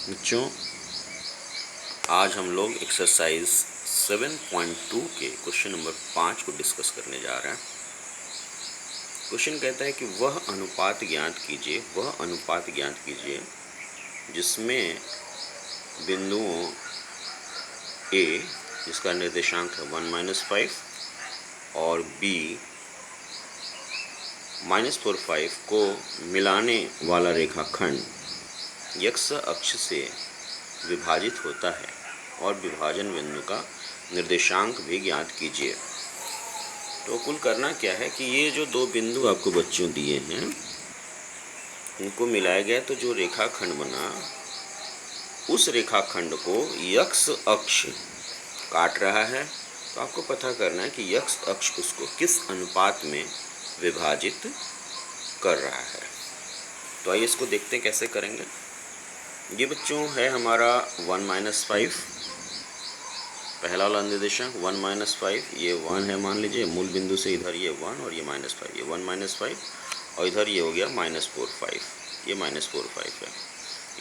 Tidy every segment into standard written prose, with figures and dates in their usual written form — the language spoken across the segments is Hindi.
बच्चों, आज हम लोग एक्सरसाइज 7.2 के क्वेश्चन नंबर 5 को डिस्कस करने जा रहे हैं। क्वेश्चन कहता है कि वह अनुपात ज्ञात कीजिए जिसमें बिंदुओं A जिसका निर्देशांक है 1-5 और B -4-5 को मिलाने वाला रेखाखंड x अक्ष से विभाजित होता है और विभाजन बिंदु का निर्देशांक भी ज्ञात कीजिए। तो कुल करना क्या है कि ये जो दो बिंदु आपको बच्चों दिए हैं इनको मिलाया गया तो जो रेखाखंड बना उस रेखाखंड को x अक्ष काट रहा है। तो आपको पता करना है कि x अक्ष उसको किस अनुपात में विभाजित कर रहा है। तो आइए इसको देखते हैं कैसे करेंगे। ये बच्चों है हमारा 1-5, पहला वाला निर्देशांक 1-5, ये 1 है मान लीजिए, मूल बिंदु से इधर ये 1 और ये -5, ये 1-5 और इधर ये हो गया -4-5, ये -4-5 है।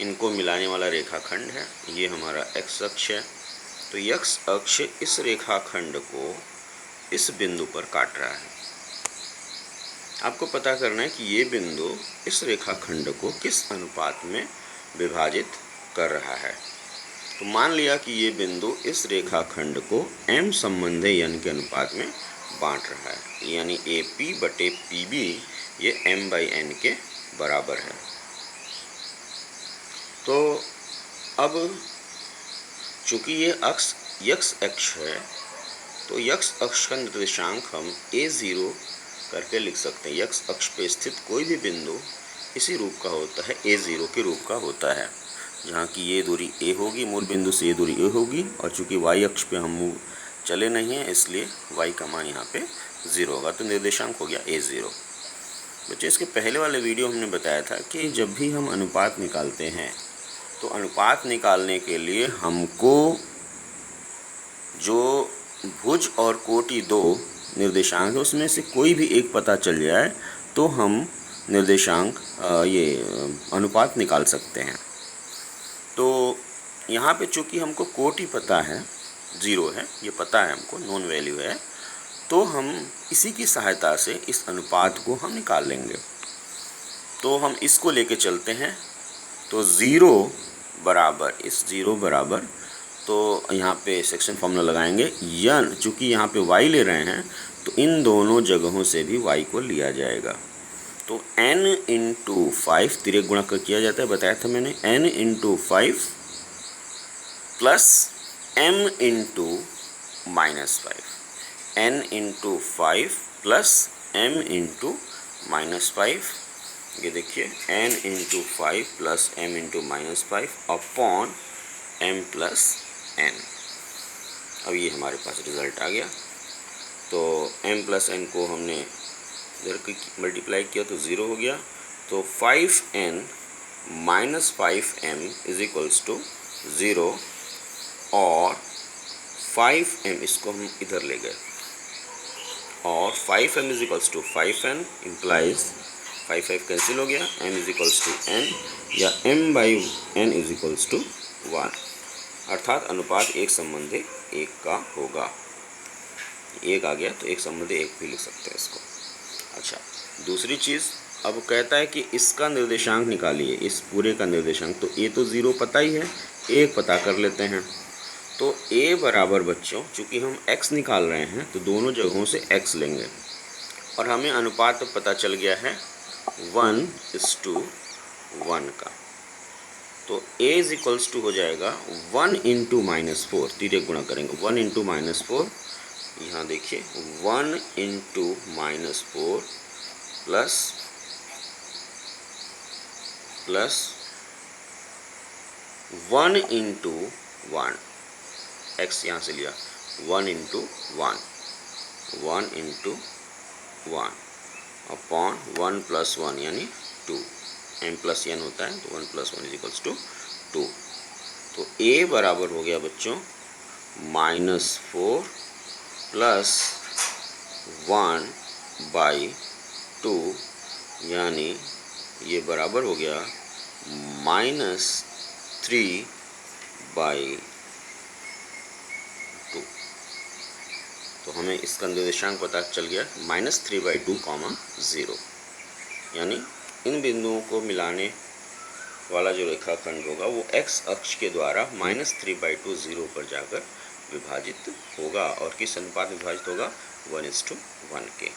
इनको मिलाने वाला रेखाखंड है, ये हमारा x अक्ष है। तो x अक्ष इस रेखाखंड को इस बिंदु पर काट रहा है। आपको पता करना है कि ये बिंदु इस रेखाखंड को किस अनुपात में विभाजित कर रहा है। तो मान लिया कि ये बिंदु इस रेखाखंड को m संबंधी n के अनुपात में बांट रहा है, यानी AP/PB ये m/n के बराबर है। तो अब चूंकि ये x अक्ष है तो x अक्ष का निर्देशांक हम A0 करके लिख सकते हैं। x अक्ष पे स्थित कोई भी बिंदु इसी रूप का होता है, A0 के रूप का होता है, जहाँ की ये दूरी A होगी, मूल बिंदु से ये दूरी A होगी, और चूंकि y अक्ष पे हम चले नहीं हैं इसलिए y का मान यहाँ पे 0 होगा। तो निर्देशांक हो गया A0। बच्चों, इसके पहले वाले वीडियो हमने बताया था कि जब भी हम अनुपात निकालते हैं तो अनुपात निकालने के लिए हमको जो भुज और कोटि दो निर्देशांक है उसमें से कोई भी एक पता चल जाए तो हम निर्देशांक ये अनुपात निकाल सकते हैं। तो यहाँ पे चूँकि हमको कोटि पता है, 0 है, ये पता है हमको, नॉन वैल्यू है, तो हम इसी की सहायता से इस अनुपात को हम निकाल लेंगे। तो हम इसको लेके चलते हैं। तो 0 बराबर तो यहाँ पे सेक्शन फॉर्मूला लगाएंगे n, चूँकि यहाँ पे y ले रहे हैं तो इन दोनों जगहों से भी y को लिया जाएगा। तो n × 5 तिर्यक गुणा कर किया जाता है, बताया था मैंने, n × 5 plus m × -5, n × 5 plus m × -5, ये देखिए n × 5 plus m × -5 upon m plus n। अब ये हमारे पास रिजल्ट आ गया। तो m प्लस n को हमने इधर मल्टीप्लाई किया तो 0 हो गया। तो 5n - 5m = 0 और 5m इसको हम इधर ले गए और 5m = 5n इम्प्लाइज 5 कैंसिल हो गया, m = n या m/n = 1, अर्थात अनुपात 1 संबंधी 1 का होगा। 1 आ गया तो 1 संबंधी 1 भी लिख सकते हैं इसको। अच्छा, दूसरी चीज़ अब कहता है कि इसका निर्देशांक निकालिए, इस पूरे का निर्देशांक। तो a तो 0 पता ही है, 1 पता कर लेते हैं। तो a बराबर बच्चों, चूँकि हम x निकाल रहे हैं तो दोनों जगहों से x लेंगे और हमें अनुपात तो पता चल गया है 1:1 का। तो a = हो जाएगा 1 × -4, तिर्यक गुणा करेंगे 1 × -4, यहाँ देखिए 1 × -4 प्लस 1 × 1, x यहाँ से लिया 1 × 1 अपॉन 1 + 1 यानी 2, m + n होता है तो 1 + 1 = 2। तो a बराबर हो गया बच्चों -4 प्लस 1/2, यानी ये बराबर हो गया -3/2। तो हमें इसका निर्देशांक पता चल गया -3/2, 0। यानी इन बिंदुओं को मिलाने वाला जो रेखाखंड होगा वो x अक्ष के द्वारा -3/2 0 पर जाकर विभाजित होगा। और किस अनुपात में विभाजित होगा? 1:1 के।